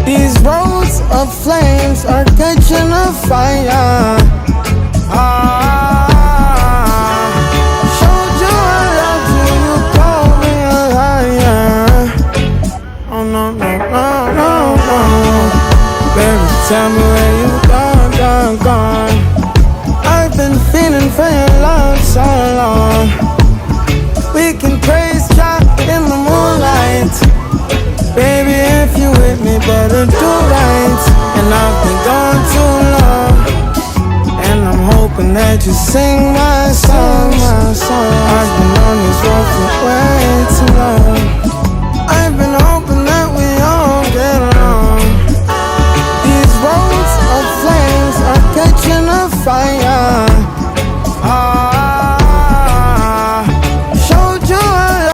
These roads of flames are catching a fire. Showed you I loved you, you called me a liar. Oh no, no, no, no, no. Baby, tell me where you gone. I've been feeling for your love so long. We can praise God in the moonlight. Baby, if you with me, better do right. And I've been gone too long, and I'm hoping that you sing my songs. I've been on this road for way